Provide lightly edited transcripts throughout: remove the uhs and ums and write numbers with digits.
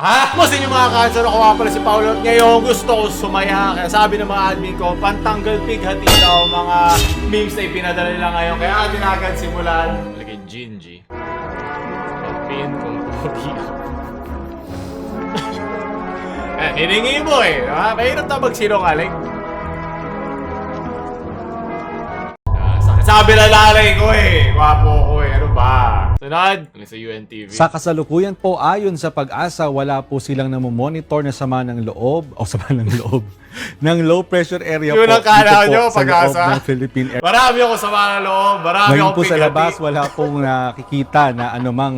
Musin yung mga cancer, ako nga pala si Paolo at ngayon gusto ko sumaya. Kaya sabi ng mga admin ko, pantanggal pighati daw mga memes na ipinadala nila ngayon. Kaya atin agad simulan. Lagay Gingy. Pagpin kong pogi. Hiningi mo eh. Mahirap na magsinungaling. Sabi na lalay ko eh. Wapo ko eh. Ano ba? Sunod. Sa UNTV. Sa kasalukuyan po, ayon sa Pag-asa, wala po silang namomonitor na sama ng loob, ng low pressure area Yun po ang kala dito nyo, po sa Pag-asa. loob ng Philippine Air. Marami ako sa mga loob. Marami Ngayon akong po sa pighati. labas, wala pong nakikita na anumang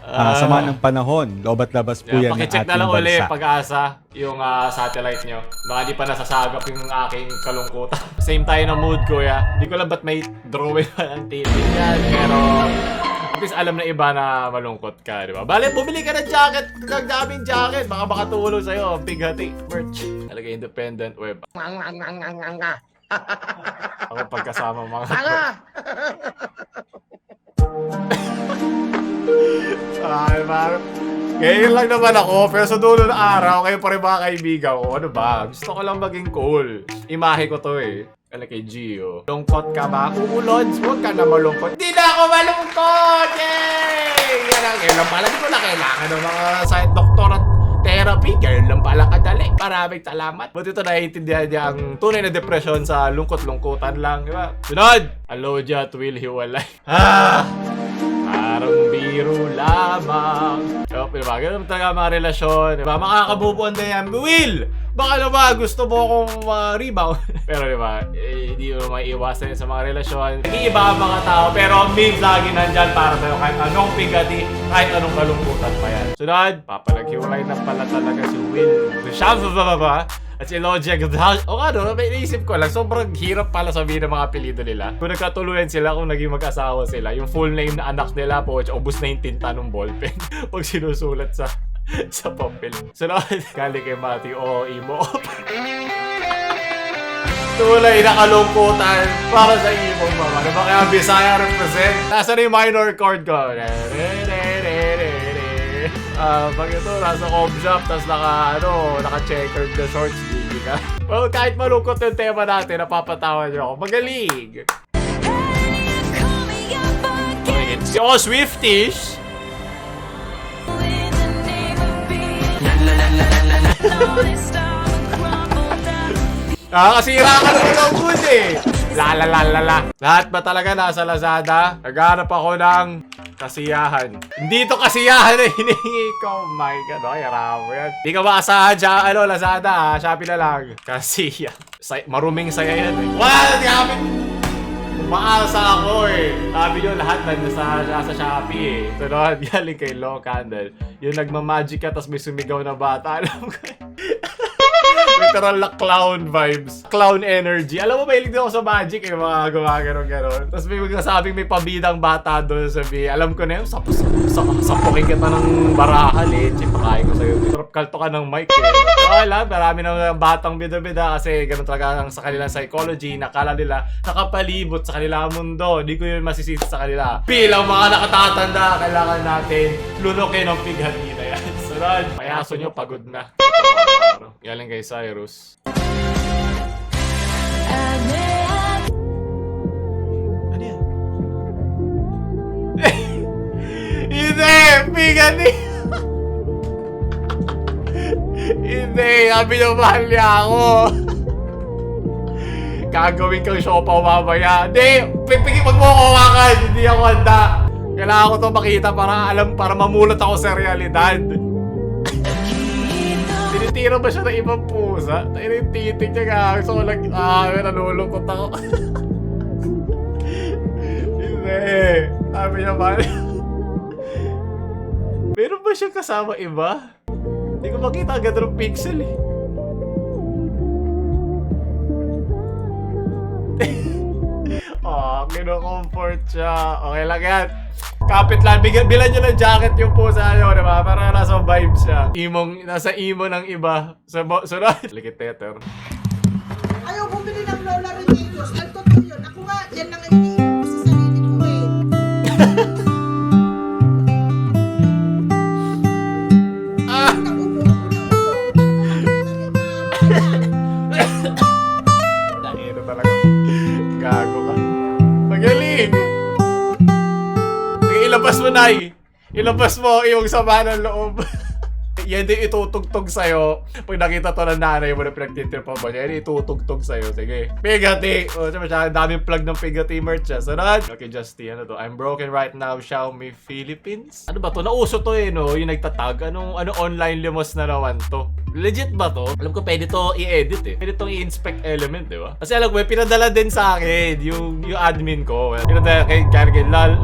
sama ng panahon. Loob at labas po yan ng Pakicheck ating na lang uli, bansa. Pag-asa, yung satellite nyo. Baka di pa nasasagap yung aking kalungkutan. Same tayo ng mood ko, ya. Di ko lang ba't may drawing pa ng titin yan. Pero, at least alam na iba na malungkot ka, di ba? Bale, bumili ka ng jacket. Kagdaming jacket. Baka makatulong sa'yo. Pighati merch. Talaga independent web. Ako pagkasama mga... Ay, man. Ngayon lang naman ako, pero sa dulo ng araw, kayo pa rin mga kaibigan ko. Ano ba? Gusto ko lang maging cool. Imahe ko to eh. Ano kay Gio? Lungkot ka ba? Uulod, huwag ka na malungkot. Di na ako malungkot! Yay! Yan ang ilan pala. Di ko na kailangan ng mga side doctor at therapy. Ganyan lang pala kadali. Maraming salamat. Buti ito naiintindihan niya ang tunay na depresyon sa lungkot-lungkutan lang. Diba? Sunod! Alodia at Will Hiwalay. Parang biro lamang. So, diba? Ganun talaga mga relasyon. Diba? Makakabubuan na yan. Will! Baka naman gusto mo akong rebound. Pero diba, hindi mo maiiwasan sa mga relasyon. Nag-iiba ang mga tao, pero ang memes lagi nandyan para sa'yo kahit anong pigati, kahit anong kalungkutan pa yan. Sunod, papalaghiwalay na pala talaga si Will. Siya ba? At si Logic, o ano, may naisip ko lang, sobrang hirap pala sabihin ng mga apelido nila. Kung nagkatuluyan sila, kung naging mag-asawa sila, yung full name na anak nila po, ubos na yung tinta ng ballpen pag sinusulat sa papel. Sunod, galing kay Matthew, emo. Tulay na kalungkutan para sa emo, mama. Ano ba kaya Bisaya represent? Nasa na yung minor chord ko? Pag ito, nasa home shop, tapos naka-checkered na shorts, hindi ka. Well, kahit malungkot yung tema natin, napapatawa niyo ako. Magaling! Si Swiftish! Nakakasira ka na ikaw good eh! Lahat ba talaga nasa Lazada? Naghanap ako ng kasiyahan. Hindi to kasiyahan eh, hinihingi ko. Oh my god, ay aramo yan. Di ka maasahan dyan, Lazada Shopee na lang. Kasiya. Maruming saya yan eh. Wala, gamit! Umaasa ako eh. Sabi nyo lahat nasa Shopee eh. Sunod, galing kay Low Candle. Yung nagmamagic ka tapos may sumigaw na bata. Alam ko eh. Literal na clown vibes. Clown energy. Alam mo, mahilig din ako sa magic eh. Mga gumagano-ganon. Tapos may magsasabing may pabidang bata doon. Sabi, alam ko na yun. Sapukin kita ng barahan eh. Pakain ko sa'yo. Sarap kalto ka ng mic eh. Wala, marami ng batang bida-bida kasi ganun talaga sa kanilang psychology. Nakala nila nakapalibot sa kanilang mundo. Hindi ko yun masisisi sa kanila. Bilang mga nakatatanda, kailangan natin lunukin ang pighati na yan. Sunod, payaso nyo, pagod na. Galing kay Cyrus. Ano yan? Hindi! Pighati! Hindi! Sabi niyo mahal niya ako! Gagawin kang siopaw mamaya. Hindi! Pipigil pag mo kumakan! Hindi ako handa! Kailangan ko to makita para mamulat ako sa realidad. Tinitira ba siya ng ibang pusa? Tayo yung titig niya nga. Gusto ko lang, nalulungkot ako. Hindi. Sabi niya ba? Meron ba siyang kasama iba? Hindi ko makita agad ng pixel eh. Kino-comfort siya. Okay lang yan. Kapit lang. Bilan nyo ng jacket yung pusa nyo, diba? Para nasa vibe siya. Nasa emo ng iba. Sunod. Likit tether. Ayaw bumili ng Lola Remedios. Ang totoo yun. Ako nga, yan lang ang iniisip ko sa sarili ko eh. tunay. Ilabas mo yung sama ng loob. Yan din itutugtog sa'yo. Pag nakita to ng nanay mo na pinagtitripa mo niya, yan itutugtog sa'yo. Sige. Pigati! O, siya, daming plug ng Pigati merch. Sunod. Okay, Justy, ano to? I'm broken right now, Xiaomi Philippines. Ano ba to? Nauso to eh, no? Yung nagtatag. Ano online limos na naman to? Legit ba to? Alam ko pwede to i-edit eh. Pwede tong i-inspect element, di ba? Kasi alam ko, pinadala din sa akin yung admin ko. Pinadala kay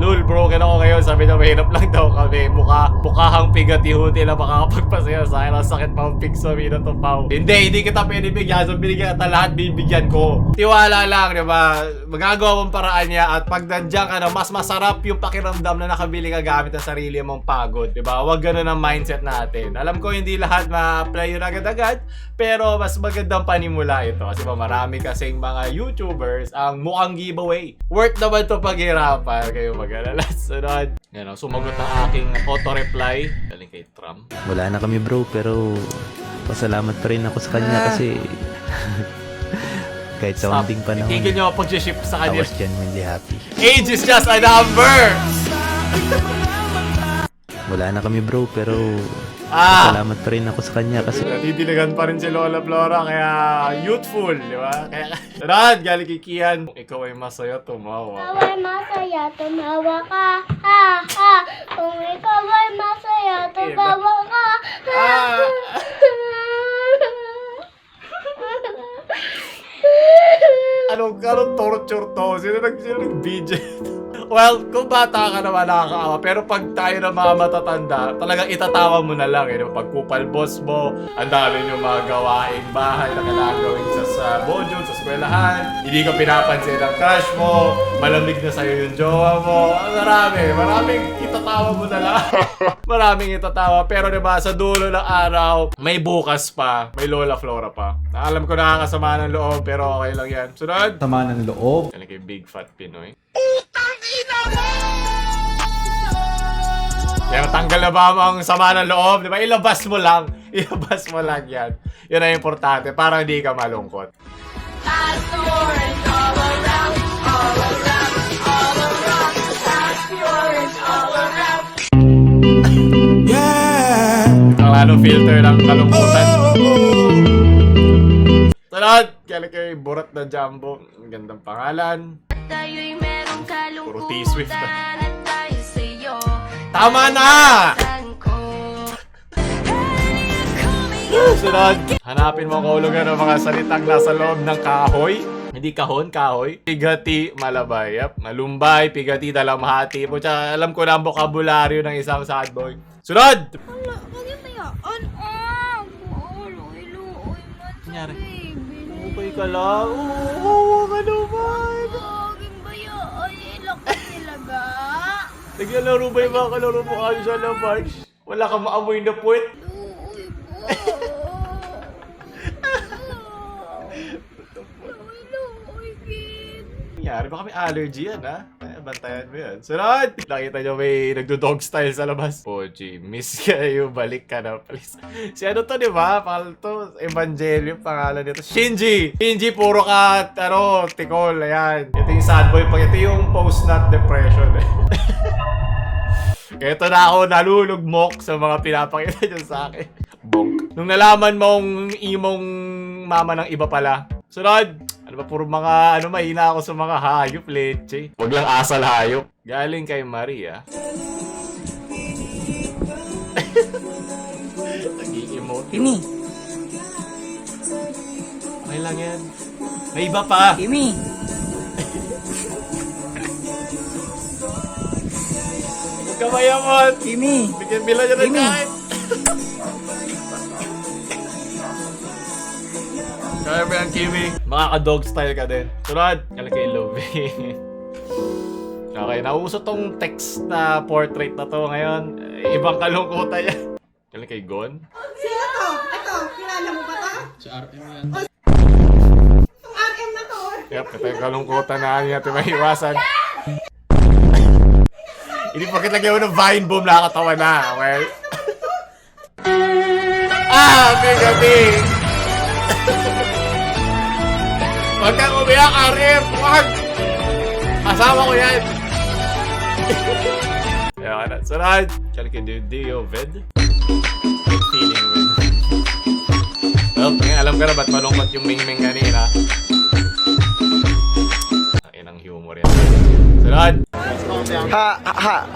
Lul, broken ako ngayon. Sabi niya, mahirap lang daw kami. Mukhang Pigati huti lang makakapagpasaya sa akin. Ang sakit pa ang fix sabi na to, Pao. Hindi kita pwede bigyan. So, binigyan kita lahat, bibigyan ko. Tiwala lang, di ba? Magagawa mong paraan niya at pag nandiyan ka na, mas masarap yung pakiramdam na nakabili ka gamit ang sarili mong pagod. Di ba? Huwag ganun ang mindset natin. Alam ko, hindi lahat ma-apply yun agad-agad, pero mas magandang panimula ito. Kasi ba, marami kasing mga YouTubers ang mukhang giveaway. Worth naman to paghirapan. Kayo mag-alala. Sunod. Yan, sumagot ng aking auto-reply. Galing kay Trump. Wala na kami bro, pero pasalamat pa rin ako sa kanya kasi kahit sa Stop. unding panahon, Itigil nyo ako pag-ship sa I kanila. was genuinely happy. Age is just a number! Wala na kami bro, pero Ah! pasalamat pa rin ako sa kanya kasi Nadidiligan pa rin si Lola Flora, kaya youthful, di ba? Kaya, Rad, galing kay Kian. Kung ikaw ay masaya, tumawa. Ikaw ay masaya, tumawa ka, ha, ha. Kung ikaw ay masaya, tumawa ka, ha, Ah! Anong torture to? Sino nag-video? Well, kung bata ka naman nakakaawa, pero pag tayo na mga matatanda, talagang itatawa mo na lang eh. Pag kupal boss mo, ang dami yung mga gawaing bahay na kailangan gawin sa bojo, sa eskwelahan, hindi ka pinapansin ng crush mo, malamig na sa'yo yung jowa mo, maraming itatawa mo na lang. Maraming itatawa, pero diba, sa dulo ng araw, may bukas pa, may Lola Flora pa. Alam ko nakakasama ng loob, pero okay lang yan. Sunod! Sama ng loob. Yan kay Big Fat Pinoy. Kaya tanggal na ba ang sama ng loob? Di ba? Ilabas mo lang. Ilabas mo lang yan. Yun ang importante para hindi ka malungkot. Ang lalong filter ng kalungkutan. Sunod! Kaya kay Burat na Jumbo. Ang gandang pangalan. Tayo'y merong Puro T-Swift kalungkutan at tayo sa'yo. Tama na! Sunod, hanapin mo ang kahulugan ng mga salitang nasa loob ng kahoy. Hindi kahon, kahoy. Pigati, malabay. Yep. Malumbay, pigati, dalamhati. Pucha, alam ko na ang bokabularyo ng isang sad boy. Sunod! Wala, bakit mayaan? Luoy, Nangyari? baby. Okay ka lang? Oo, ka naman. Baging bayaan, ilak ka talaga. Naglalaro ba yung mga kalaro mo kayo sa labas? Wala kang maamoy na puwet? Luoy po. Luoy, kid. Nangyari, baka may allergy yan, ha? Ay, bantayan mo yan. Sunod! Nakita nyo may nagdo-dog style sa labas. Poji, miss kayo, balik ka na, please. Si ano to, di ba? Pangalan to, Evangelio, pangalan nito. Shinji! Shinji, puro ka, tikol, ayan. Ito yung sad boy, pag ito yung post-nut depression. Kaya ito na ako nalulugmok sa mga pinapakita nyo sa akin. Bonk. Nung nalaman mong imong mama ng iba pala. Sunod! Ano ba, puro mga, mahina ako sa mga hayop, leche. Huwag lang asal hayop. Galing kay Maria. Nag-i-emote. Kimi, Okay lang yan. May iba pa. Kimi. Huwag ka mayamot. Kimi. Bigyan bila nyo ng Kimi. kain. Kaya ba yan, Kimi? Makaka-dog style ka din. Sunod. Kala kay Lovie. Okay, nauso tong text na portrait na to ngayon. Ibang kalungkutan yan. Kala kay Gon. Sino to? Ito, kilala mo ba to? Si RM yan. Itong RM na to. Yep, ito yung kalungkutan na hindi natin maiwasan. Hindi bakit lagyan mo ng vine boom, nakakatawa na. Okay? Gabi! Huwag kang umiyak, RM! Huwag! Kasama ko yan! Ayaw na. Sunod! Kaya Dio Ved? Feeling with. Well, alam ka na ba't malungkot yung Ming-Ming kanina? Ay, ng humor yan. Sunod!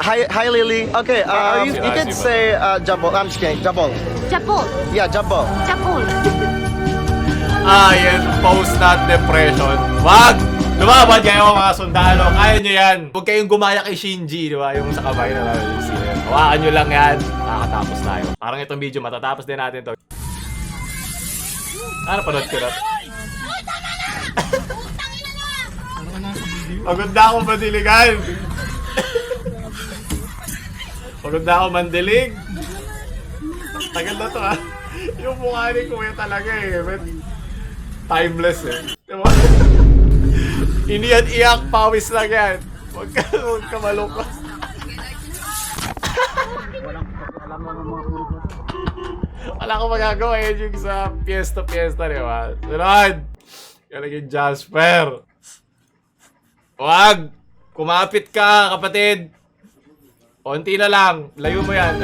Hi Lily. Okay, you can say jabol. I'm just kidding. Jabol. Chapol. Yeah, jabol. Chapol. Yes, post-nut depression. Wag! Lumaban kayo mga sundalo. Kaya nyo yan. Huwag kayong gumaya kay Shinji, di ba? Yung sa kamay na lang yung sila. Hawakan nyo lang yan. Makakatapos tayo. Parang itong video, matatapos din natin to. Ano, panood ko na? Pagod na akong mandiligan. Pagod na akong mandilig. Tagal na to, ha? Yung mukha ni Kuya talaga eh. Timeless eh. Diba? Hindi yan iyak, pawis lang yan. Huwag ka malungkot. Wala akong magagawa yun yung sa piyesta-piyesta, di ba? Sunod! Yan naging Jasper. Huwag! Kumapit ka, kapatid! Konti na lang. Layo mo yan.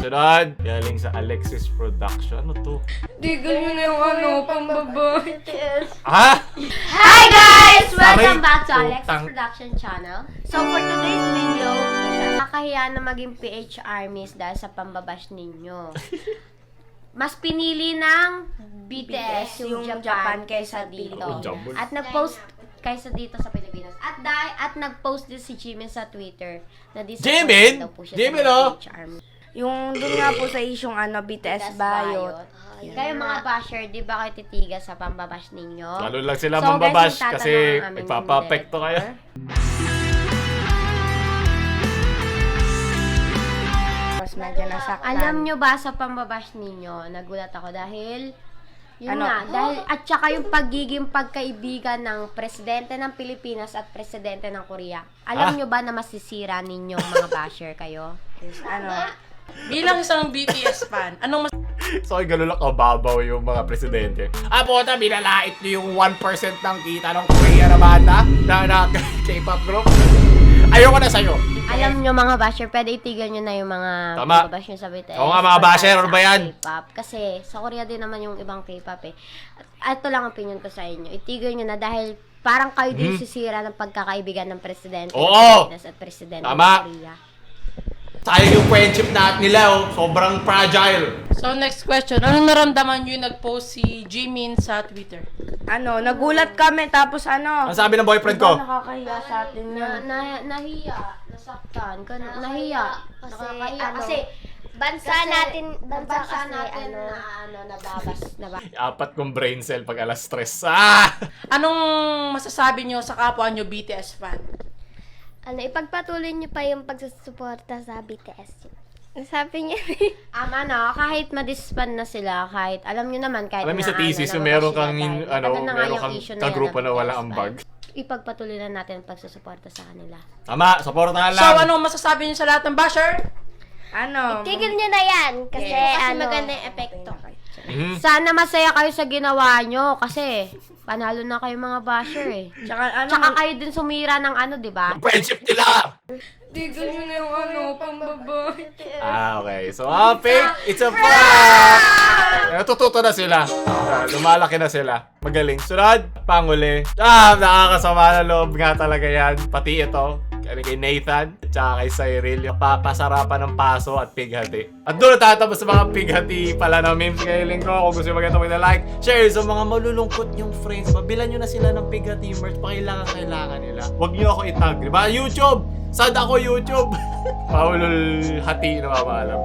Sunod! Galing sa Alexis Production. Ano to? Tigil nyo na yung ano, pambabae. Ha? Hi guys! Aray, Welcome back to Alexis putang. Production Channel. So for today's video, nakakahiya na maging PH Armies dahil sa pambabash ninyo. Mas pinili ng BTS yung Japan kaysa dito. Oh, jumble. At nag-post kaysa dito sa Pilipinas. At nag-post din si Jimin sa Twitter na Jimin? daw po siya Jimin, sa mga oh! PH Army. Yung doon nga po sa isyong BTS Bayot. Kayo mga basher, di ba kayo titigas sa pambabash ninyo? Lalo lang sila So, mambabash guys, yung kasi tatanong ang aming nagpapapekto kayo. Mas medyo nasaktan. Alam nyo ba sa pambabash ninyo, nagulat ako dahil yun Ano? nga, dahil at saka yung pagiging pagkaibigan ng presidente ng Pilipinas at presidente ng Korea. Alam nyo ba na masisira ninyong mga basher kayo? Is, Bilang isang BTS fan, anong mas So, gano'n lang kababaw yung mga presidente. Puta, binalait niyo yung 1% ng kita ng Korea na bata na K-pop group. Ayoko na sa'yo. Alam nyo mga basher, pwede itigil nyo na yung mga Tama. pambabash nyo sa BTS. Oo nga, mga basher, ano ba yan? K-pop. Kasi sa Korea din naman yung ibang K-pop eh. At ito lang ang opinion ko sa inyo. Itigil nyo na dahil parang kayo din sisira ng pagkakaibigan ng presidente ng Oo. Pilipinas at presidente Tama. ng Korea. Sayang yung friendship nila, oh. Sobrang fragile. So next question, anong naramdaman nyo yung nag-post si Jimin sa Twitter? nagulat kami tapos Ang sabi ng boyfriend ko? nakakahiya sa atin yun. Nahiya, nasaktan, nahiya. Nakakahiya. Kasi bansa natin nababas. 4 kong brain cell pag alas 3. Ah! Anong masasabi nyo sa kapwa nyo BTS fan? Ipagpatuloy niyo pa yung pagsusuporta sa BTS. Sabi niya. Kahit madisband na sila, kahit alam nyo naman, kahit Alam mo sa na, thesis, na meron sila kang, dahil matagal na nga meron yung kang issue na kagrupo yan na ng wala BTS ang fan. bag. Ipagpatuloy na natin ang pagsusuporta sa kanila. Tama, supportahan lang. So anong masasabi nyo sa lahat ng basher? Tigil niyo na yan. Kasi, maganda yung epekto. Mhm. Sana masaya kayo sa ginawa nyo kasi panalo na kayo mga basher eh. Tsaka kayo din sumira ng di ba? Friendship nila! Tigil nyo na yung pambabae. Okay. So, fake, it's a prank! Natututo na sila. Lumalaki na sila. Magaling. Sunod, panguli. Nakakasama na loob nga talaga yan. Pati ito. Kay Nathan, tsaka kay Cyril, yung papasarapan ng paso at pighati. At doon natatapos sa mga pighati pala ng memes kailing ko. Kung gusto nyo maganda like, share sa mga malulungkot yung friends. Mabilan nyo na sila ng pighati merch. Kailangan nila. Huwag nyo ako itag, di ba? YouTube! Sad ako YouTube! Paulul hati na mamaalam.